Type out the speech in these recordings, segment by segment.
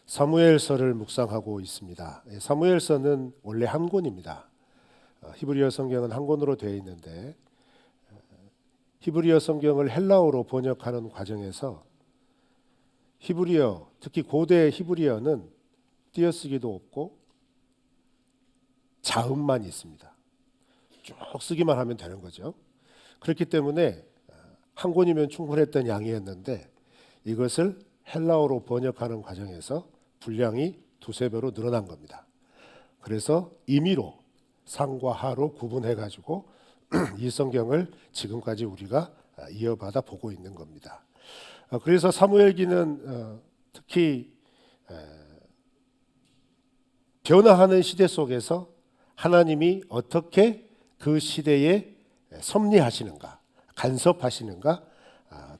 사무엘서를 묵상하고 있습니다. 사무엘서는 원래 한 권입니다. 히브리어 성경은 한 권으로 되어 있는데 히브리어 성경을 헬라어로 번역하는 과정에서 히브리어, 특히 고대 히브리어는 띄어쓰기도 없고 자음만 있습니다. 쭉 쓰기만 하면 되는 거죠. 그렇기 때문에 한 권이면 충분했던 양이었는데 이것을 헬라어로 번역하는 과정에서 분량이 두세 배로 늘어난 겁니다. 그래서 임의로 상과 하로 구분해 가지고 이 성경을 지금까지 우리가 이어받아 보고 있는 겁니다. 그래서 사무엘기는 특히 변화하는 시대 속에서 하나님이 어떻게 그 시대에 섭리하시는가, 간섭하시는가,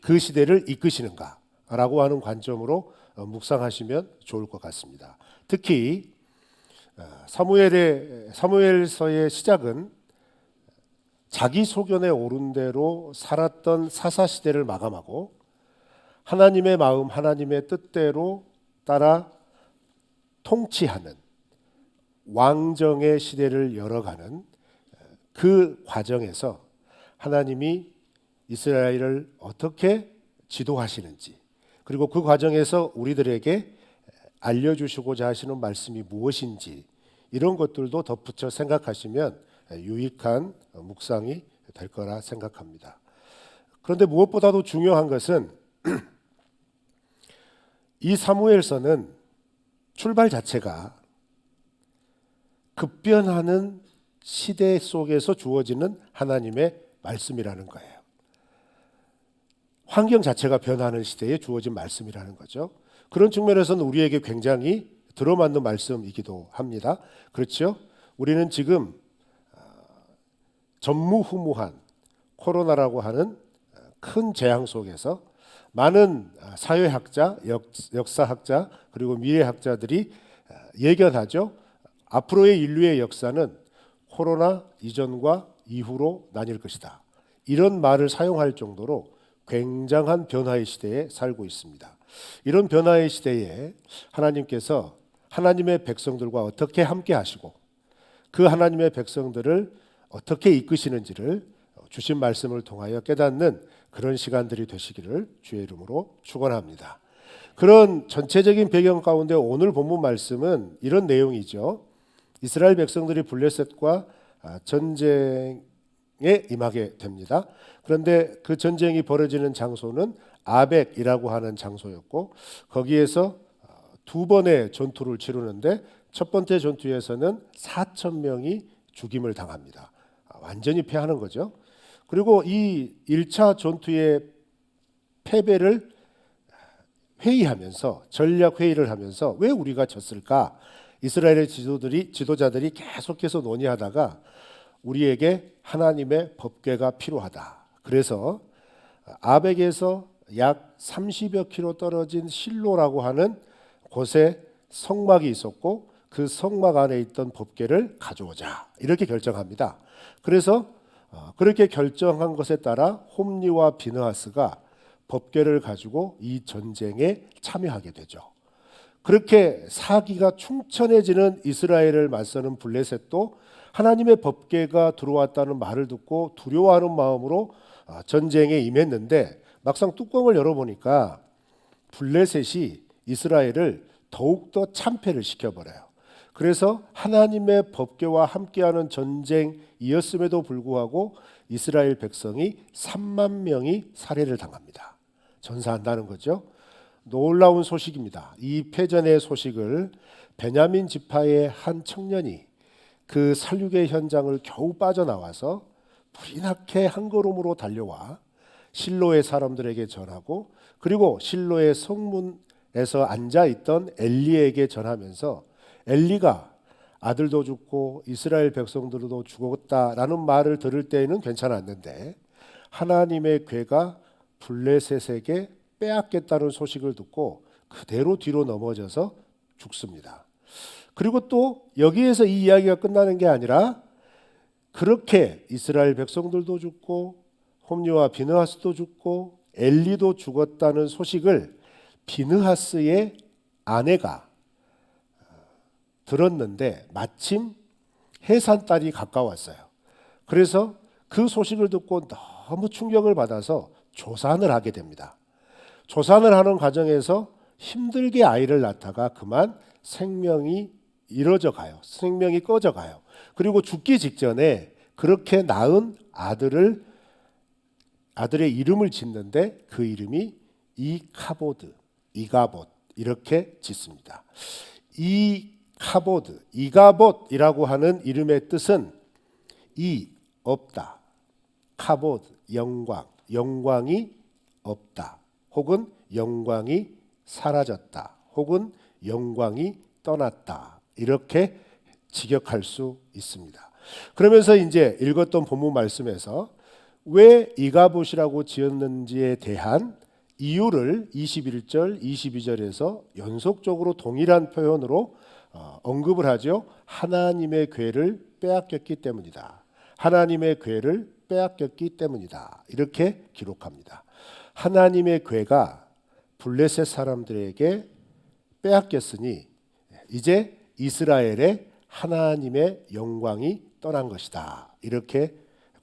그 시대를 이끄시는가라고 하는 관점으로 묵상하시면 좋을 것 같습니다. 특히 사무엘서의 시작은 자기 소견에 오른 대로 살았던 사사 시대를 마감하고 하나님의 마음, 하나님의 뜻대로 따라 통치하는 왕정의 시대를 열어가는 그 과정에서 하나님이 이스라엘을 어떻게 지도하시는지, 그리고 그 과정에서 우리들에게 알려주시고자 하시는 말씀이 무엇인지, 이런 것들도 덧붙여 생각하시면 유익한 묵상이 될 거라 생각합니다. 그런데 무엇보다도 중요한 것은 이 사무엘서는 출발 자체가 급변하는 시대 속에서 주어지는 하나님의 말씀이라는 거예요. 환경 자체가 변하는 시대에 주어진 말씀이라는 거죠. 그런 측면에서는 우리에게 굉장히 들어맞는 말씀이기도 합니다. 그렇죠? 우리는 지금 전무후무한 코로나라고 하는 큰 재앙 속에서 많은 사회학자, 역사학자, 그리고 미래학자들이 예견하죠. 앞으로의 인류의 역사는 코로나 이전과 이후로 나뉠 것이다. 이런 말을 사용할 정도로 굉장한 변화의 시대에 살고 있습니다. 이런 변화의 시대에 하나님께서 하나님의 백성들과 어떻게 함께 하시고 그 하나님의 백성들을 어떻게 이끄시는지를 주신 말씀을 통하여 깨닫는 그런 시간들이 되시기를 주의 이름으로 축원합니다. 그런 전체적인 배경 가운데 오늘 본문 말씀은 이런 내용이죠. 이스라엘 백성들이 블레셋과 전쟁에 임하게 됩니다. 그런데 그 전쟁이 벌어지는 장소는 아벡이라고 하는 장소였고 거기에서 두 번의 전투를 치르는데 첫 번째 전투에서는 4천 명이 죽임을 당합니다. 완전히 패하는 거죠. 그리고 이 1차 전투의 패배를 회의하면서 전략 회의를 하면서 왜 우리가 졌을까? 이스라엘의 지도자들이 계속해서 논의하다가 우리에게 하나님의 법궤가 필요하다. 그래서 아벡에서 약 30여 킬로 떨어진 실로라고 하는 곳에 성막이 있었고 그 성막 안에 있던 법궤를 가져오자 이렇게 결정합니다. 그래서 그렇게 결정한 것에 따라 홈리와 비느하스가 법궤를 가지고 이 전쟁에 참여하게 되죠. 그렇게 사기가 충천해지는 이스라엘을 맞서는 블레셋도 하나님의 법궤가 들어왔다는 말을 듣고 두려워하는 마음으로 전쟁에 임했는데 막상 뚜껑을 열어보니까 블레셋이 이스라엘을 더욱더 참패를 시켜버려요. 그래서 하나님의 법궤와 함께하는 전쟁이었음에도 불구하고 이스라엘 백성이 3만 명이 살해를 당합니다. 전사한다는 거죠. 놀라운 소식입니다. 이 패전의 소식을 베냐민 지파의 한 청년이 그 살육의 현장을 겨우 빠져나와서 불이 나게 한 걸음으로 달려와 실로의 사람들에게 전하고 그리고 실로의 성문에서 앉아있던 엘리에게 전하면서 엘리가 아들도 죽고 이스라엘 백성들도 죽었다라는 말을 들을 때에는 괜찮았는데 하나님의 궤가 블레셋에게 빼앗겠다는 소식을 듣고 그대로 뒤로 넘어져서 죽습니다. 그리고 또 여기에서 이 이야기가 끝나는 게 아니라 그렇게 이스라엘 백성들도 죽고 홈리와 비느하스도 죽고 엘리도 죽었다는 소식을 비느하스의 아내가 들었는데 마침 해산달이 가까웠어요. 그래서 그 소식을 듣고 너무 충격을 받아서 조산을 하게 됩니다. 조산을 하는 과정에서 힘들게 아이를 낳다가 그만 생명이 이뤄져 가요. 생명이 꺼져 가요. 그리고 죽기 직전에 그렇게 낳은 아들의 이름을 짓는데 그 이름이 이카보드, 이가봇 이렇게 짓습니다. 이카보드, 이가봇이라고 하는 이름의 뜻은 없다, 카보드, 영광이 없다, 혹은 영광이 사라졌다, 혹은 영광이 떠났다 이렇게 직역할 수 있습니다. 그러면서 이제 읽었던 본문 말씀에서 왜 이가봇이라고 지었는지에 대한 이유를 21절, 22절에서 연속적으로 동일한 표현으로 언급을 하죠. 하나님의 궤를 빼앗겼기 때문이다. 하나님의 궤를 빼앗겼기 때문이다. 이렇게 기록합니다. 하나님의 궤가 블레셋 사람들에게 빼앗겼으니 이제 이스라엘의 하나님의 영광이 떠난 것이다. 이렇게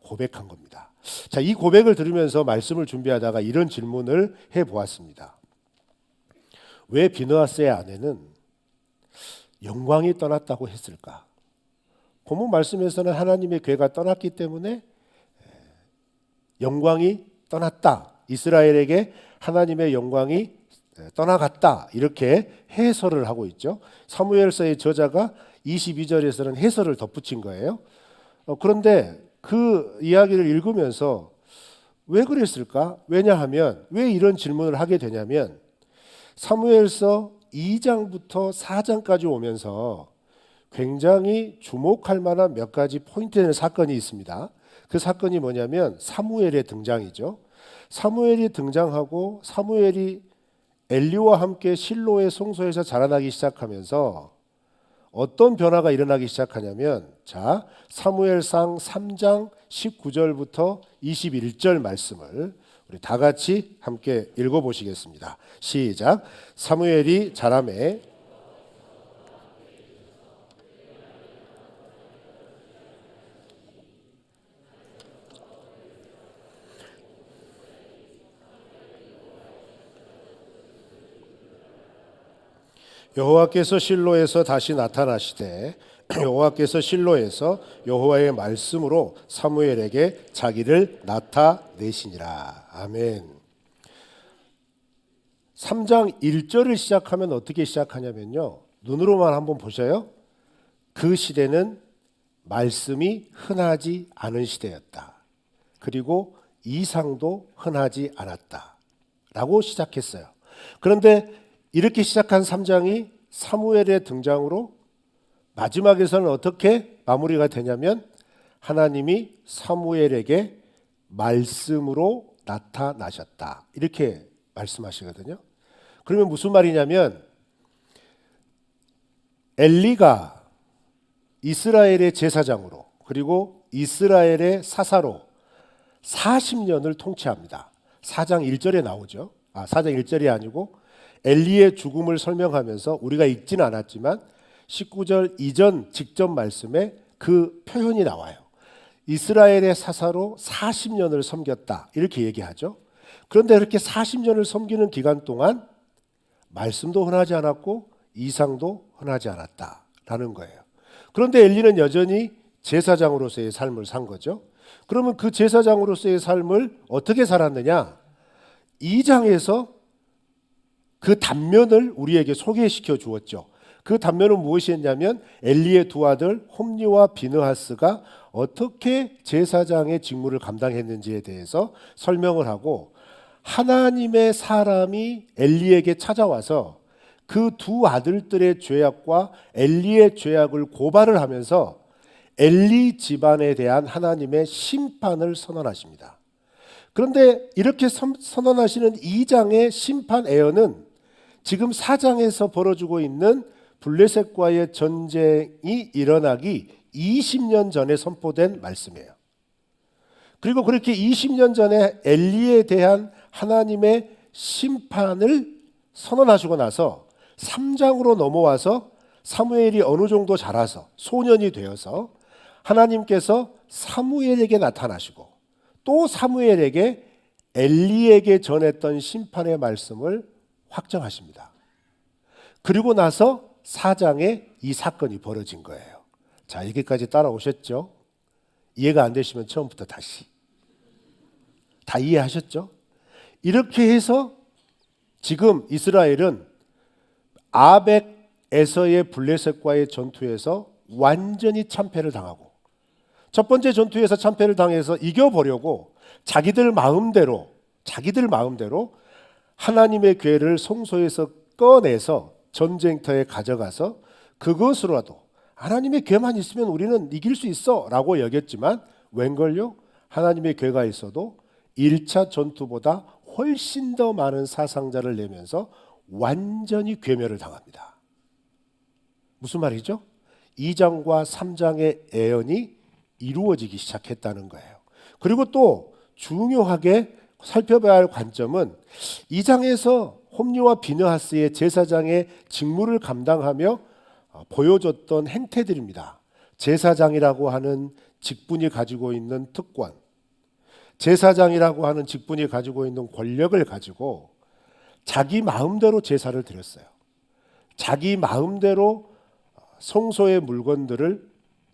고백한 겁니다. 자, 이 고백을 들으면서 말씀을 준비하다가 이런 질문을 해보았습니다. 왜 비느하스의 아내는 영광이 떠났다고 했을까? 본문 말씀에서는 하나님의 궤가 떠났기 때문에 영광이 떠났다. 이스라엘에게 하나님의 영광이 떠나갔다. 이렇게 해설을 하고 있죠. 사무엘서의 저자가 22절에서는 해설을 덧붙인 거예요. 그런데 그 이야기를 읽으면서 왜 그랬을까? 왜냐하면 왜 이런 질문을 하게 되냐면 사무엘서 2장부터 4장까지 오면서 굉장히 주목할 만한 몇 가지 포인트의 사건이 있습니다. 그 사건이 뭐냐면 사무엘의 등장이죠. 사무엘이 등장하고 사무엘이 엘리와 함께 실로의 성소에서 자라나기 시작하면서 어떤 변화가 일어나기 시작하냐면 자, 사무엘상 3장 19절부터 21절 말씀을 우리 다 같이 함께 읽어보시겠습니다. 시작. 사무엘이 자라매 여호와께서 실로에서 다시 나타나시되 여호와께서 실로에서 여호와의 말씀으로 사무엘에게 자기를 나타내시니라. 아멘. 3장 1절을 시작하면 어떻게 시작하냐면요. 눈으로만 한번 보셔요. 그 시대는 말씀이 흔하지 않은 시대였다. 그리고 이상도 흔하지 않았다. 라고 시작했어요. 그런데 이렇게 시작한 3장이 사무엘의 등장으로 마지막에서는 어떻게 마무리가 되냐면 하나님이 사무엘에게 말씀으로 나타나셨다. 이렇게 말씀하시거든요. 그러면 무슨 말이냐면 엘리가 이스라엘의 제사장으로 그리고 이스라엘의 사사로 40년을 통치합니다. 4장 1절에 나오죠. 4장 1절이 아니고 엘리의 죽음을 설명하면서 우리가 읽지는 않았지만 19절 이전 직전 말씀에 그 표현이 나와요. 이스라엘의 사사로 40년을 섬겼다. 이렇게 얘기하죠. 그런데 그렇게 40년을 섬기는 기간 동안 말씀도 흔하지 않았고 이상도 흔하지 않았다라는 거예요. 그런데 엘리는 여전히 제사장으로서의 삶을 산 거죠. 그러면 그 제사장으로서의 삶을 어떻게 살았느냐? 2장에서 그 단면을 우리에게 소개시켜 주었죠. 그 단면은 무엇이었냐면 엘리의 두 아들 홈리와 비느하스가 어떻게 제사장의 직무를 감당했는지에 대해서 설명을 하고 하나님의 사람이 엘리에게 찾아와서 그 두 아들들의 죄악과 엘리의 죄악을 고발을 하면서 엘리 집안에 대한 하나님의 심판을 선언하십니다. 그런데 이렇게 선언하시는 2장의 심판 예언은 지금 4장에서 벌어지고 있는 블레셋과의 전쟁이 일어나기 20년 전에 선포된 말씀이에요. 그리고 그렇게 20년 전에 엘리에 대한 하나님의 심판을 선언하시고 나서 3장으로 넘어와서 사무엘이 어느 정도 자라서 소년이 되어서 하나님께서 사무엘에게 나타나시고 또 사무엘에게 엘리에게 전했던 심판의 말씀을 확정하십니다. 그리고 나서 4장에 이 사건이 벌어진 거예요. 자, 여기까지 따라오셨죠? 이해가 안 되시면 처음부터 다시. 다 이해하셨죠? 이렇게 해서 지금 이스라엘은 아벡에서의 블레셋과의 전투에서 완전히 참패를 당하고, 첫 번째 전투에서 참패를 당해서 이겨보려고 자기들 마음대로 하나님의 궤를 성소에서 꺼내서 전쟁터에 가져가서 그것으로라도 하나님의 궤만 있으면 우리는 이길 수 있어 라고 여겼지만, 웬걸요? 하나님의 궤가 있어도 1차 전투보다 훨씬 더 많은 사상자를 내면서 완전히 괴멸을 당합니다. 무슨 말이죠? 2장과 3장의 애언이 이루어지기 시작했다는 거예요. 그리고 또 중요하게 살펴봐야 할 관점은 2장에서 홈리와 비느하스의 제사장의 직무를 감당하며 보여줬던 행태들입니다. 제사장이라고 하는 직분이 가지고 있는 특권, 제사장이라고 하는 직분이 가지고 있는 권력을 가지고 자기 마음대로 제사를 드렸어요. 자기 마음대로 성소의 물건들을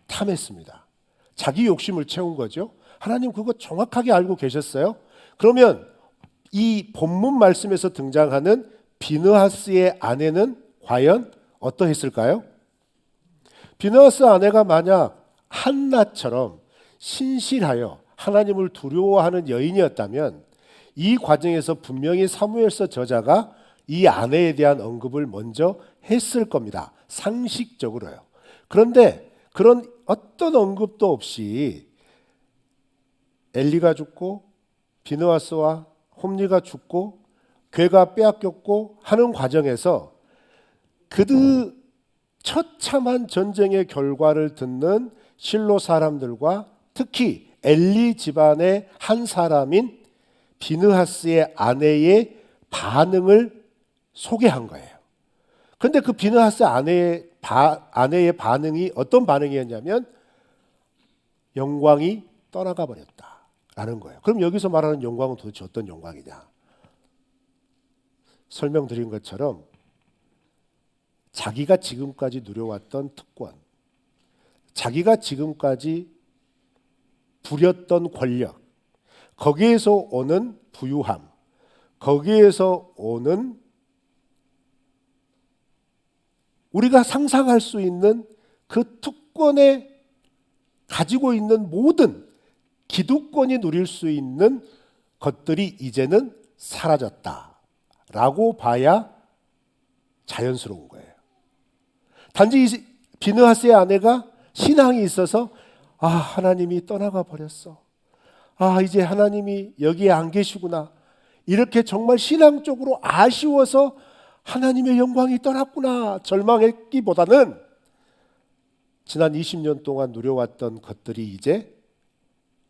탐했습니다. 자기 욕심을 채운 거죠. 하나님 그거 정확하게 알고 계셨어요? 그러면 이 본문 말씀에서 등장하는 비느하스의 아내는 과연 어떠했을까요? 비느하스 아내가 만약 한나처럼 신실하여 하나님을 두려워하는 여인이었다면 이 과정에서 분명히 사무엘서 저자가 이 아내에 대한 언급을 먼저 했을 겁니다. 상식적으로요. 그런데 그런 어떤 언급도 없이 엘리가 죽고 비느하스와 홈리가 죽고 궤가 빼앗겼고 하는 과정에서 그 처참한 전쟁의 결과를 듣는 실로 사람들과 특히 엘리 집안의 한 사람인 비느하스의 아내의 반응을 소개한 거예요. 그런데 그 비느하스 아내의 반응이 어떤 반응이었냐면 영광이 떠나가 버렸다라는 거예요. 그럼 여기서 말하는 영광은 도대체 어떤 영광이냐? 설명드린 것처럼 자기가 지금까지 누려왔던 특권, 자기가 지금까지 부렸던 권력, 거기에서 오는 부유함, 거기에서 오는 우리가 상상할 수 있는 그 특권에 가지고 있는 모든 기득권이 누릴 수 있는 것들이 이제는 사라졌다라고 봐야 자연스러운 거예요. 단지 비느하스의 아내가 신앙이 있어서 하나님이 떠나가 버렸어. 이제 하나님이 여기에 안 계시구나. 이렇게 정말 신앙적으로 아쉬워서 하나님의 영광이 떠났구나 절망했기보다는 지난 20년 동안 누려왔던 것들이 이제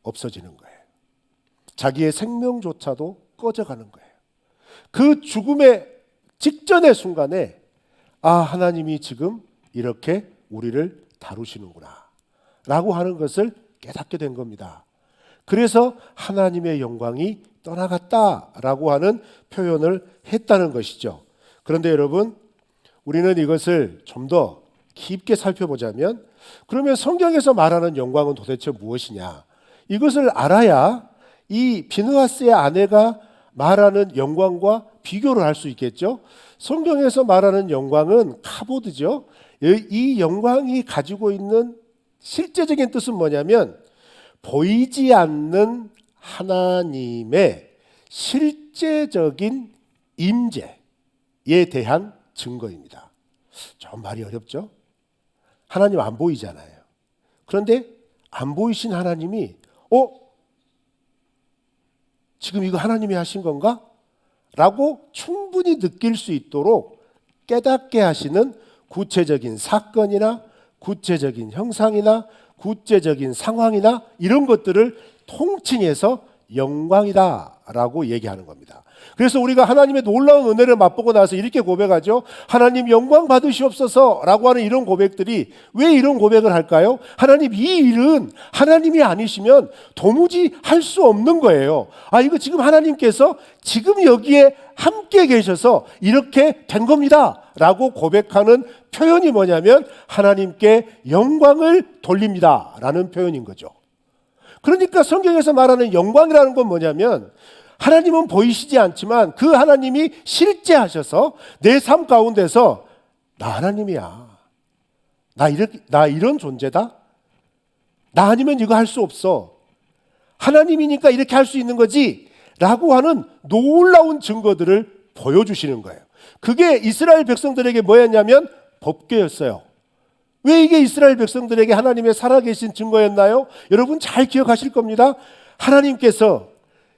없어지는 거예요. 자기의 생명조차도 꺼져가는 거예요. 그 죽음의 직전의 순간에 하나님이 지금 이렇게 우리를 다루시는구나 라고 하는 것을 깨닫게 된 겁니다. 그래서 하나님의 영광이 떠나갔다라고 하는 표현을 했다는 것이죠. 그런데 여러분, 우리는 이것을 좀 더 깊게 살펴보자면, 그러면 성경에서 말하는 영광은 도대체 무엇이냐? 이것을 알아야 이 비느하스의 아내가 말하는 영광과 비교를 할 수 있겠죠. 성경에서 말하는 영광은 카보드죠. 이 영광이 가지고 있는 실제적인 뜻은 뭐냐면 보이지 않는 하나님의 실제적인 임재에 대한 증거입니다. 좀 말이 어렵죠? 하나님 안 보이잖아요. 그런데 안 보이신 하나님이 지금 이거 하나님이 하신 건가? 라고 충분히 느낄 수 있도록 깨닫게 하시는 구체적인 사건이나 구체적인 형상이나 구체적인 상황이나 이런 것들을 통칭해서 영광이다라고 얘기하는 겁니다. 그래서 우리가 하나님의 놀라운 은혜를 맛보고 나서 이렇게 고백하죠. 하나님 영광 받으시옵소서 라고 하는 이런 고백들이 왜 이런 고백을 할까요? 하나님, 이 일은 하나님이 아니시면 도무지 할 수 없는 거예요. 이거 지금 하나님께서 지금 여기에 함께 계셔서 이렇게 된 겁니다 라고 고백하는 표현이 뭐냐면 하나님께 영광을 돌립니다 라는 표현인 거죠. 그러니까 성경에서 말하는 영광이라는 건 뭐냐면 하나님은 보이시지 않지만 그 하나님이 실제하셔서 내 삶 가운데서 나 하나님이야, 나 이런 존재다, 나 아니면 이거 할 수 없어, 하나님이니까 이렇게 할 수 있는 거지 라고 하는 놀라운 증거들을 보여주시는 거예요. 그게 이스라엘 백성들에게 뭐였냐면 법궤였어요. 왜 이게 이스라엘 백성들에게 하나님의 살아계신 증거였나요? 여러분 잘 기억하실 겁니다. 하나님께서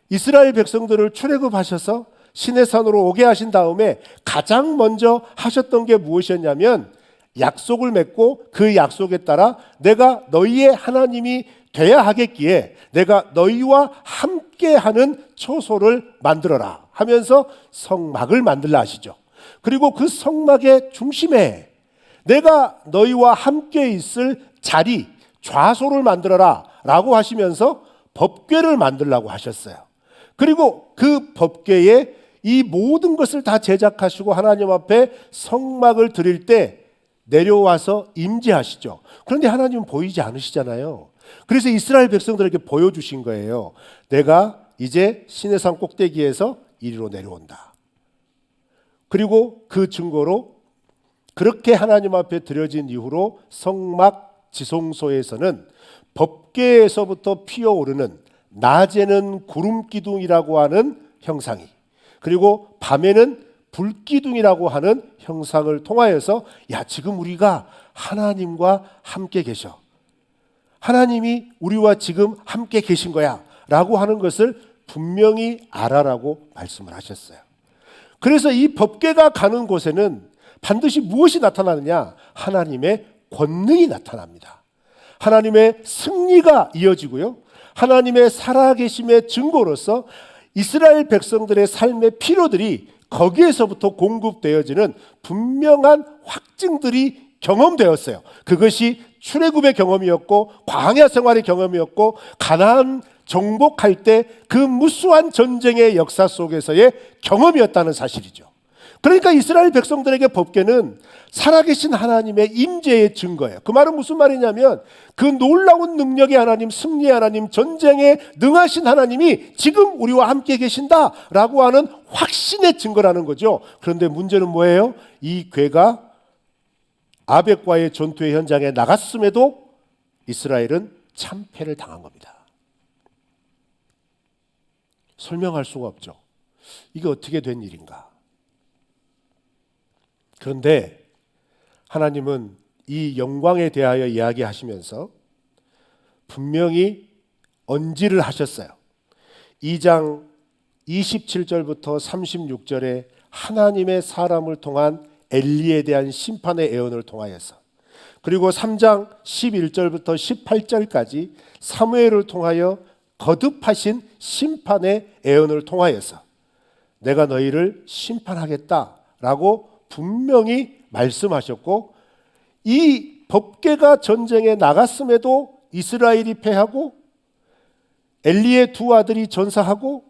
이스라엘 백성들을 출애굽하셔서 시내산으로 오게 하신 다음에 가장 먼저 하셨던 게 무엇이었냐면 약속을 맺고 그 약속에 따라 내가 너희의 하나님이 돼야 하겠기에 내가 너희와 함께하는 초소를 만들어라 하면서 성막을 만들라 하시죠. 그리고 그 성막의 중심에 내가 너희와 함께 있을 자리, 좌소를 만들어라 라고 하시면서 법궤를 만들라고 하셨어요. 그리고 그 법궤에 이 모든 것을 다 제작하시고 하나님 앞에 성막을 드릴 때 내려와서 임재하시죠. 그런데 하나님은 보이지 않으시잖아요. 그래서 이스라엘 백성들에게 보여주신 거예요. 내가 이제 시내산 꼭대기에서 이리로 내려온다. 그리고 그 증거로 그렇게 하나님 앞에 드려진 이후로 성막 지성소에서는 법궤에서부터 피어오르는 낮에는 구름 기둥이라고 하는 형상이, 그리고 밤에는 불기둥이라고 하는 형상을 통하여서 지금 우리가 하나님과 함께 계셔, 하나님이 우리와 지금 함께 계신 거야 라고 하는 것을 분명히 알아라고 말씀을 하셨어요. 그래서 이 법궤가 가는 곳에는 반드시 무엇이 나타나느냐? 하나님의 권능이 나타납니다. 하나님의 승리가 이어지고요, 하나님의 살아계심의 증거로서 이스라엘 백성들의 삶의 필요들이 거기에서부터 공급되어지는 분명한 확증들이 경험되었어요. 그것이 출애굽의 경험이었고 광야 생활의 경험이었고 가나안 정복할 때 그 무수한 전쟁의 역사 속에서의 경험이었다는 사실이죠. 그러니까 이스라엘 백성들에게 법궤는 살아계신 하나님의 임재의 증거예요. 그 말은 무슨 말이냐면 그 놀라운 능력의 하나님, 승리의 하나님, 전쟁에 능하신 하나님이 지금 우리와 함께 계신다라고 하는 확신의 증거라는 거죠. 그런데 문제는 뭐예요? 이 궤가 아벡과의 전투의 현장에 나갔음에도 이스라엘은 참패를 당한 겁니다. 설명할 수가 없죠. 이게 어떻게 된 일인가? 그런데 하나님은 이 영광에 대하여 이야기하시면서 분명히 언지를 하셨어요. 2장 27절부터 36절에 하나님의 사람을 통한 엘리에 대한 심판의 예언을 통하여서, 그리고 3장 11절부터 18절까지 사무엘을 통하여 거듭하신 심판의 예언을 통하여서 내가 너희를 심판하겠다라고 분명히 말씀하셨고, 이 법궤가 전쟁에 나갔음에도 이스라엘이 패하고 엘리의 두 아들이 전사하고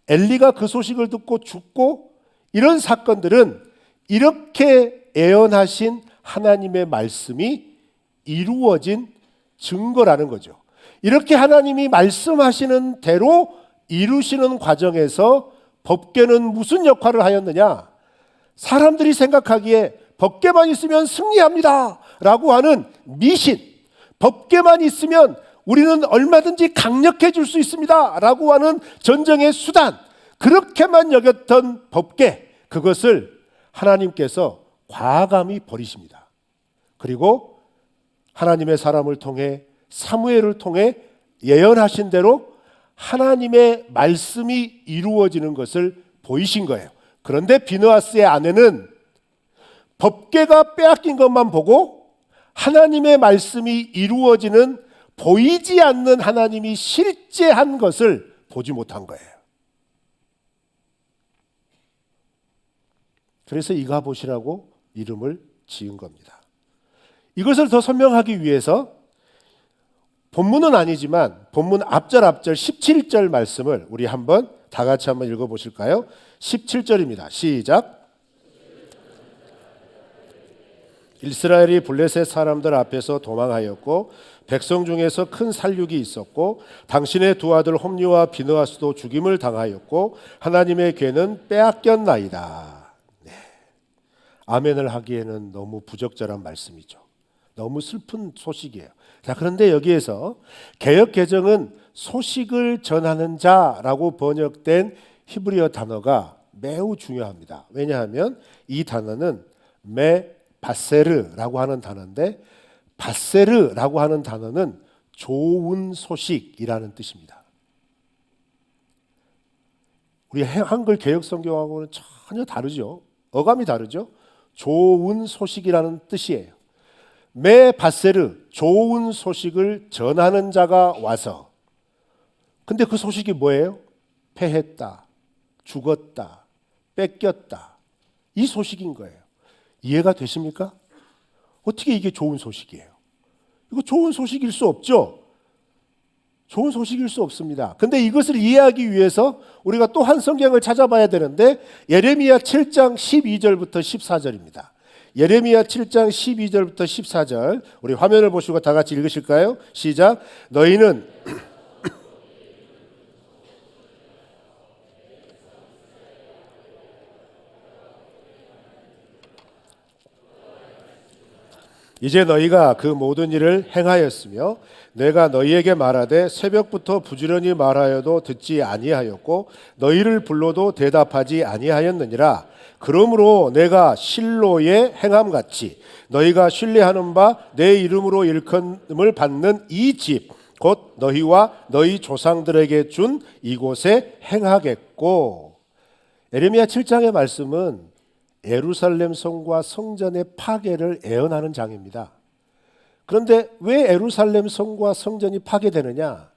엘리가 그 소식을 듣고 죽고, 이런 사건들은 이렇게 예언하신 하나님의 말씀이 이루어진 증거라는 거죠. 이렇게 하나님이 말씀하시는 대로 이루시는 과정에서 법궤는 무슨 역할을 하였느냐? 사람들이 생각하기에 법궤만 있으면 승리합니다 라고 하는 미신, 법궤만 있으면 우리는 얼마든지 강력해질 수 있습니다 라고 하는 전쟁의 수단, 그렇게만 여겼던 법궤, 그것을 하나님께서 과감히 버리십니다. 그리고 하나님의 사람을 통해, 사무엘을 통해 예언하신 대로 하나님의 말씀이 이루어지는 것을 보이신 거예요. 그런데 비느하스의 아내는 법궤가 빼앗긴 것만 보고 하나님의 말씀이 이루어지는 보이지 않는 하나님이 실제한 것을 보지 못한 거예요. 그래서 이가봇이라고 이름을 지은 겁니다. 이것을 더 설명하기 위해서 본문은 아니지만 본문 앞절 17절 말씀을 우리 한번 다 같이 한번 읽어보실까요? 17절입니다. 시작. 이스라엘이 블레셋 사람들 앞에서 도망하였고 백성 중에서 큰 살육이 있었고 당신의 두 아들 홈리와 비느하스도 죽임을 당하였고 하나님의 괴는 빼앗겼나이다. 네. 아멘을 하기에는 너무 부적절한 말씀이죠. 너무 슬픈 소식이에요. 자, 그런데 여기에서 개역 개정은 소식을 전하는 자라고 번역된 히브리어 단어가 매우 중요합니다. 왜냐하면 이 단어는 바세르라고 하는 단어인데, 바세르라고 하는 단어는 좋은 소식이라는 뜻입니다. 우리 한글 개역 성경하고는 전혀 다르죠. 어감이 다르죠. 좋은 소식이라는 뜻이에요. 바세르, 좋은 소식을 전하는 자가 와서, 근데 그 소식이 뭐예요? 패했다, 죽었다, 뺏겼다, 이 소식인 거예요. 이해가 되십니까? 어떻게 이게 좋은 소식이에요? 이거 좋은 소식일 수 없죠. 좋은 소식일 수 없습니다. 근데 이것을 이해하기 위해서 우리가 또 한 성경을 찾아봐야 되는데, 예레미야 7장 12절부터 14절입니다. 예레미야 7장 12절부터 14절, 우리 화면을 보시고 다 같이 읽으실까요? 시작. 너희는 이제 너희가 그 모든 일을 행하였으며 내가 너희에게 말하되 새벽부터 부지런히 말하여도 듣지 아니하였고 너희를 불러도 대답하지 아니하였느니라. 그러므로 내가 실로의 행함같이 너희가 신뢰하는 바 내 이름으로 일컬음을 받는 이 집 곧 너희와 너희 조상들에게 준 이곳에 행하겠고. 예레미야 7장의 말씀은 예루살렘 성과 성전의 파괴를 예언하는 장입니다. 그런데 왜 예루살렘 성과 성전이 파괴되느냐?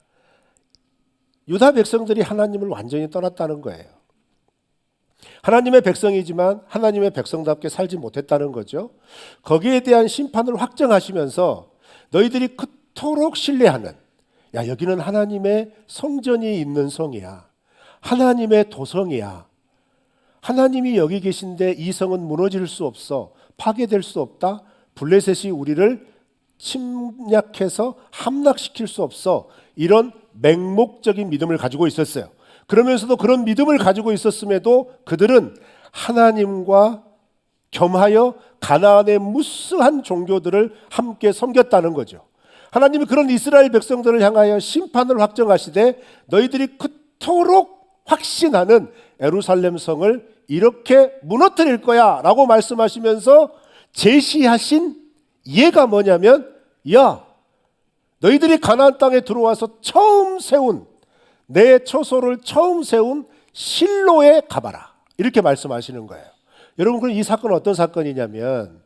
유다 백성들이 하나님을 완전히 떠났다는 거예요. 하나님의 백성이지만 하나님의 백성답게 살지 못했다는 거죠. 거기에 대한 심판을 확정하시면서 너희들이 그토록 신뢰하는, 야, 여기는 하나님의 성전이 있는 성이야, 하나님의 도성이야, 하나님이 여기 계신데 이 성은 무너질 수 없어, 파괴될 수 없다, 블레셋이 우리를 침략해서 함락시킬 수 없어, 이런 맹목적인 믿음을 가지고 있었어요. 그러면서도 그런 믿음을 가지고 있었음에도 그들은 하나님과 겸하여 가나안의 무수한 종교들을 함께 섬겼다는 거죠. 하나님이 그런 이스라엘 백성들을 향하여 심판을 확정하시되 너희들이 그토록 확신하는 예루살렘 성을 이렇게 무너뜨릴 거야 라고 말씀하시면서 제시하신 예가 뭐냐면, 야, 너희들이 가나안 땅에 들어와서 처음 세운, 내 처소를 처음 세운 실로에 가봐라, 이렇게 말씀하시는 거예요. 여러분, 그럼 이 사건은 어떤 사건이냐면,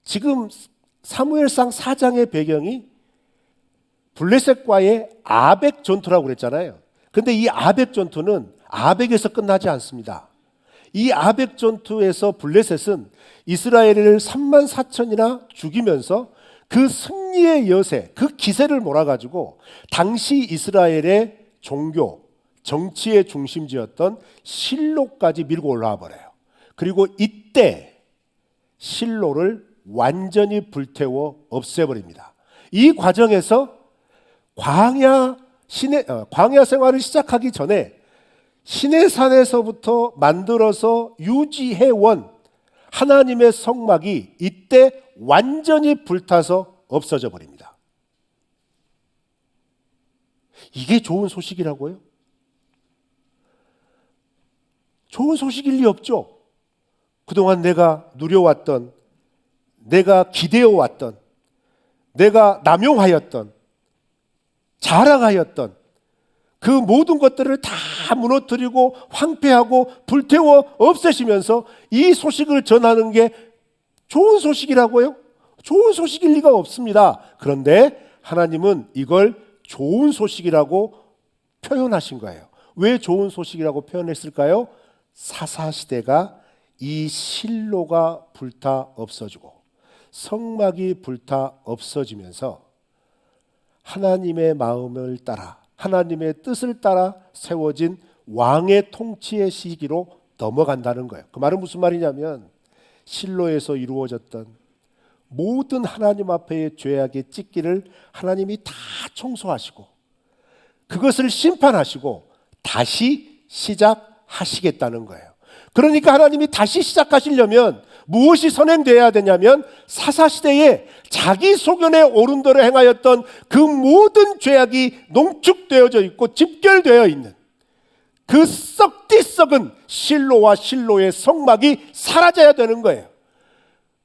지금 사무엘상 4장의 배경이 블레셋과의 아벡 전투라고 그랬잖아요. 근데 이 아벡 전투는 아벡에서 끝나지 않습니다. 이 아벡 전투에서 블레셋은 이스라엘을 34,000이나 죽이면서 그 승리의 여세, 그 기세를 몰아가지고 당시 이스라엘의 종교, 정치의 중심지였던 실로까지 밀고 올라와 버려요. 그리고 이때 실로를 완전히 불태워 없애버립니다. 이 과정에서 광야 생활을 시작하기 전에 시내산에서부터 만들어서 유지해온 하나님의 성막이 이때 완전히 불타서 없어져 버립니다. 이게 좋은 소식이라고요? 좋은 소식일 리 없죠. 그동안 내가 누려왔던, 내가 기대어왔던, 내가 남용하였던, 자랑하였던 그 모든 것들을 다 무너뜨리고 황폐하고 불태워 없애시면서 이 소식을 전하는 게 좋은 소식이라고요? 좋은 소식일 리가 없습니다. 그런데 하나님은 이걸 좋은 소식이라고 표현하신 거예요. 왜 좋은 소식이라고 표현했을까요? 사사시대가 이 실로가 불타 없어지고 성막이 불타 없어지면서 하나님의 마음을 따라 하나님의 뜻을 따라 세워진 왕의 통치의 시기로 넘어간다는 거예요. 그 말은 무슨 말이냐면 실로에서 이루어졌던 모든 하나님 앞에의 죄악의 찢기를 하나님이 다 청소하시고 그것을 심판하시고 다시 시작하시겠다는 거예요. 그러니까 하나님이 다시 시작하시려면 무엇이 선행되어야 되냐면 사사시대에 자기 소견에 옳은 대로 행하였던 그 모든 죄악이 농축되어져 있고 집결되어 있는 그 썩디 썩은 실로와 실로의 성막이 사라져야 되는 거예요.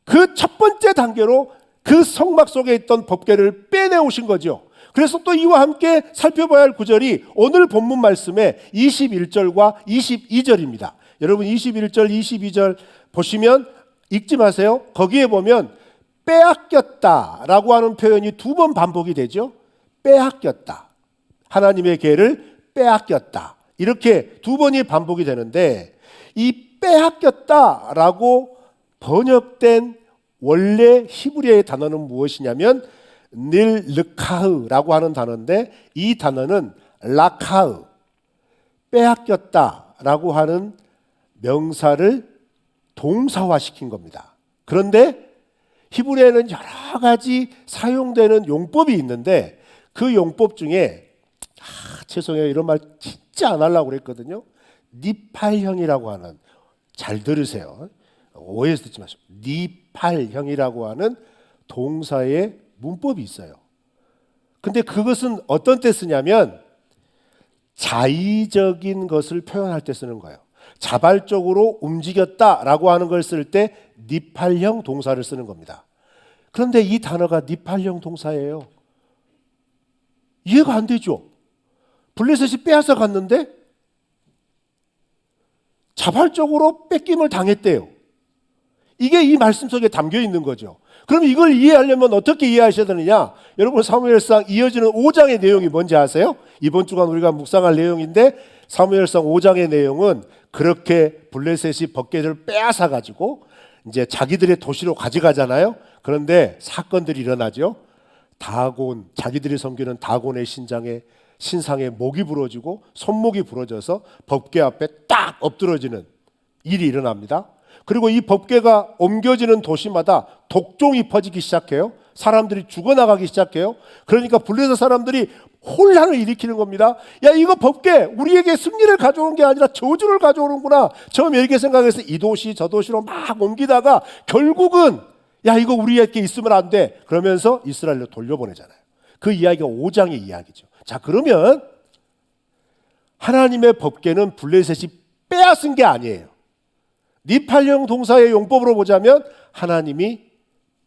그 첫 번째 단계로 그 성막 속에 있던 법궤를 빼내오신 거죠. 그래서 또 이와 함께 살펴봐야 할 구절이 오늘 본문 말씀의 21절과 22절입니다. 여러분 21절, 22절 보시면 읽지 마세요. 거기에 보면 빼앗겼다라고 하는 표현이 두 번 반복이 되죠. 빼앗겼다. 하나님의 계를 빼앗겼다. 이렇게 두 번이 반복이 되는데 이 빼앗겼다라고 번역된 원래 히브리어의 단어는 무엇이냐면 닐르카흐라고 하는 단어인데 이 단어는 라카흐, 빼앗겼다라고 하는 명사를 동사화시킨 겁니다. 그런데 히브리어에는 여러 가지 사용되는 용법이 있는데 그 용법 중에 죄송해요. 이런 말 진짜 안 하려고 그랬거든요. 니팔형이라고 하는, 잘 들으세요. 오해해서 듣지 마시고, 니팔형이라고 하는 동사의 문법이 있어요. 근데 그것은 어떤 때 쓰냐면 자의적인 것을 표현할 때 쓰는 거예요. 자발적으로 움직였다라고 하는 걸 쓸 때 니팔형 동사를 쓰는 겁니다. 그런데 이 단어가 니팔형 동사예요. 이해가 안 되죠? 블레셋이 빼앗아 갔는데 자발적으로 뺏김을 당했대요. 이게 이 말씀 속에 담겨 있는 거죠. 그럼 이걸 이해하려면 어떻게 이해하셔야 되느냐? 여러분 사무엘상 이어지는 5장의 내용이 뭔지 아세요? 이번 주간 우리가 묵상할 내용인데 사무엘상 5장의 내용은 그렇게 블레셋이 법궤를 빼앗아 가지고 이제 자기들의 도시로 가져가잖아요. 그런데 사건들이 일어나죠. 다곤, 자기들이 섬기는 다곤의 신상에 목이 부러지고 손목이 부러져서 법궤 앞에 딱 엎드러지는 일이 일어납니다. 그리고 이 법궤가 옮겨지는 도시마다 독종이 퍼지기 시작해요. 사람들이 죽어나가기 시작해요. 그러니까 블레셋 사람들이 혼란을 일으키는 겁니다. 야, 이거 법궤 우리에게 승리를 가져오는 게 아니라 저주를 가져오는구나. 처음에 이렇게 생각해서 이 도시 저 도시로 막 옮기다가 결국은 야, 이거 우리에게 있으면 안 돼. 그러면서 이스라엘로 돌려보내잖아요. 그 이야기가 5장의 이야기죠. 자, 그러면 하나님의 법궤는 블레셋이 빼앗은 게 아니에요. 니팔형 동사의 용법으로 보자면 하나님이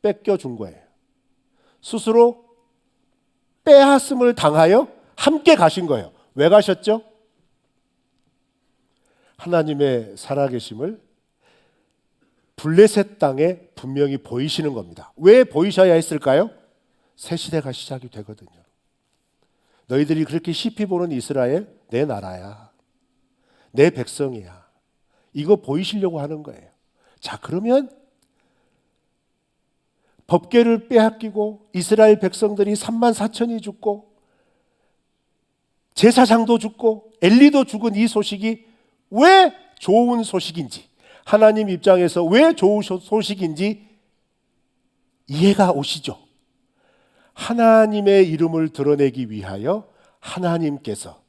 뺏겨준 거예요. 스스로 빼앗음을 당하여 함께 가신 거예요. 왜 가셨죠? 하나님의 살아계심을 블레셋 땅에 분명히 보이시는 겁니다. 왜 보이셔야 했을까요? 새 시대가 시작이 되거든요. 너희들이 그렇게 시피 보는 이스라엘 내 나라야. 내 백성이야. 이거 보이시려고 하는 거예요. 자, 그러면 법궤를 빼앗기고 이스라엘 백성들이 34,000이 죽고 제사장도 죽고 엘리도 죽은 이 소식이 왜 좋은 소식인지, 하나님 입장에서 왜 좋은 소식인지 이해가 오시죠? 하나님의 이름을 드러내기 위하여 하나님께서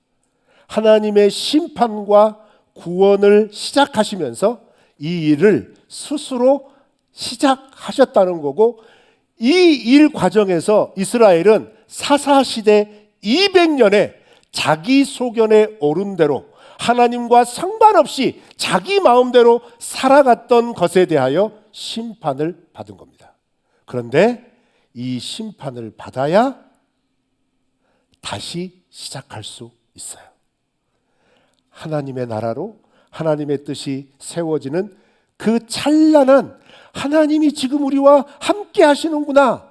하나님의 심판과 구원을 시작하시면서 이 일을 스스로 시작하셨다는 거고, 이 일 과정에서 이스라엘은 사사시대 200년에 자기 소견에 옳은 대로 하나님과 상관없이 자기 마음대로 살아갔던 것에 대하여 심판을 받은 겁니다. 그런데 이 심판을 받아야 다시 시작할 수 있어요. 하나님의 나라로 하나님의 뜻이 세워지는 그 찬란한 하나님이 지금 우리와 함께 하시는구나.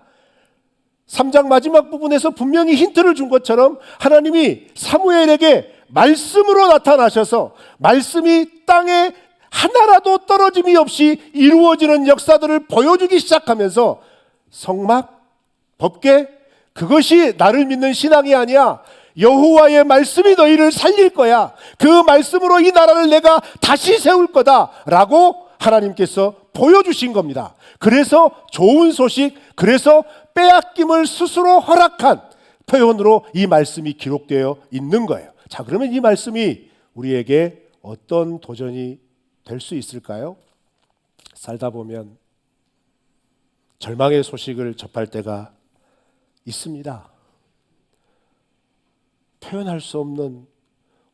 3장 마지막 부분에서 분명히 힌트를 준 것처럼 하나님이 사무엘에게 말씀으로 나타나셔서 말씀이 땅에 하나라도 떨어짐이 없이 이루어지는 역사들을 보여주기 시작하면서 성막, 법궤, 그것이 나를 믿는 신앙이 아니야. 여호와의 말씀이 너희를 살릴 거야. 그 말씀으로 이 나라를 내가 다시 세울 거다 라고 하나님께서 보여주신 겁니다. 그래서 좋은 소식, 그래서 빼앗김을 스스로 허락한 표현으로 이 말씀이 기록되어 있는 거예요. 자, 그러면 이 말씀이 우리에게 어떤 도전이 될 수 있을까요? 살다 보면 절망의 소식을 접할 때가 있습니다. 표현할 수 없는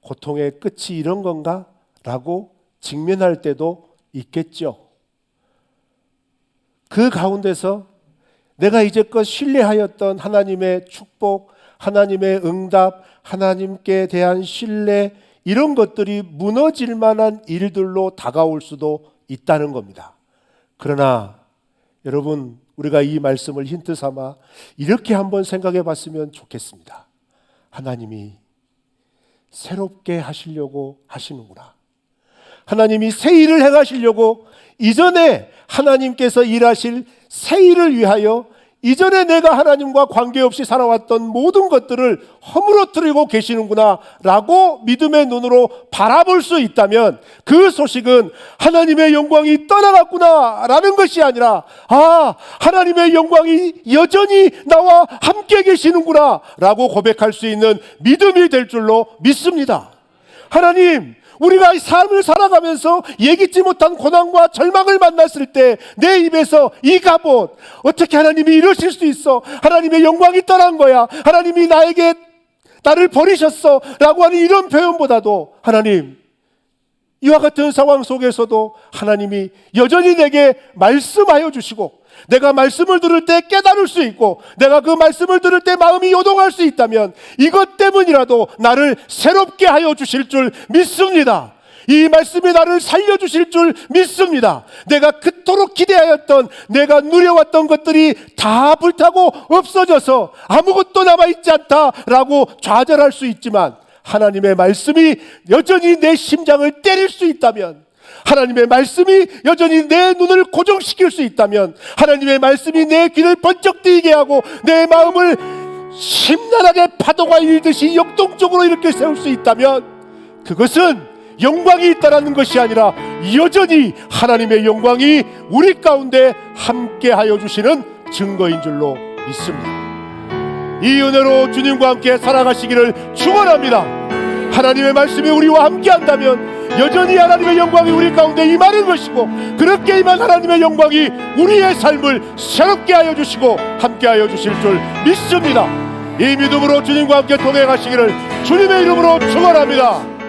고통의 끝이 이런 건가? 라고 직면할 때도 있겠죠. 그 가운데서 내가 이제껏 신뢰하였던 하나님의 축복, 하나님의 응답, 하나님께 대한 신뢰, 이런 것들이 무너질 만한 일들로 다가올 수도 있다는 겁니다. 그러나 여러분, 우리가 이 말씀을 힌트 삼아 이렇게 한번 생각해 봤으면 좋겠습니다. 하나님이 새롭게 하시려고 하시는구나. 하나님이 새 일을 행하시려고 이전에 하나님께서 일하실 새 일을 위하여 이전에 내가 하나님과 관계없이 살아왔던 모든 것들을 허물어뜨리고 계시는구나 라고 믿음의 눈으로 바라볼 수 있다면 그 소식은 하나님의 영광이 떠나갔구나 라는 것이 아니라 하나님의 영광이 여전히 나와 함께 계시는구나 라고 고백할 수 있는 믿음이 될 줄로 믿습니다. 하나님, 우리가 이 삶을 살아가면서 예기치 못한 고난과 절망을 만났을 때 내 입에서 이 갑옷, 어떻게 하나님이 이러실 수 있어? 하나님의 영광이 떠난 거야. 하나님이 나를 버리셨어 라고 하는 이런 표현보다도 하나님, 이와 같은 상황 속에서도 하나님이 여전히 내게 말씀하여 주시고 내가 말씀을 들을 때 깨달을 수 있고 내가 그 말씀을 들을 때 마음이 요동할 수 있다면 이것 때문이라도 나를 새롭게 하여 주실 줄 믿습니다. 이 말씀이 나를 살려주실 줄 믿습니다. 내가 그토록 기대하였던, 내가 누려왔던 것들이 다 불타고 없어져서 아무것도 남아있지 않다라고 좌절할 수 있지만 하나님의 말씀이 여전히 내 심장을 때릴 수 있다면, 하나님의 말씀이 여전히 내 눈을 고정시킬 수 있다면, 하나님의 말씀이 내 귀를 번쩍 뜨이게 하고 내 마음을 심란하게 파도가 일듯이 역동적으로 이렇게 세울 수 있다면 그것은 영광이 있다라는 것이 아니라 여전히 하나님의 영광이 우리 가운데 함께하여 주시는 증거인 줄로 믿습니다. 이 은혜로 주님과 함께 살아가시기를 축원합니다. 하나님의 말씀이 우리와 함께한다면 여전히 하나님의 영광이 우리 가운데 임하는 것이고, 그렇게 임한 하나님의 영광이 우리의 삶을 새롭게 하여 주시고 함께하여 주실 줄 믿습니다. 이 믿음으로 주님과 함께 동행하시기를 주님의 이름으로 축원합니다.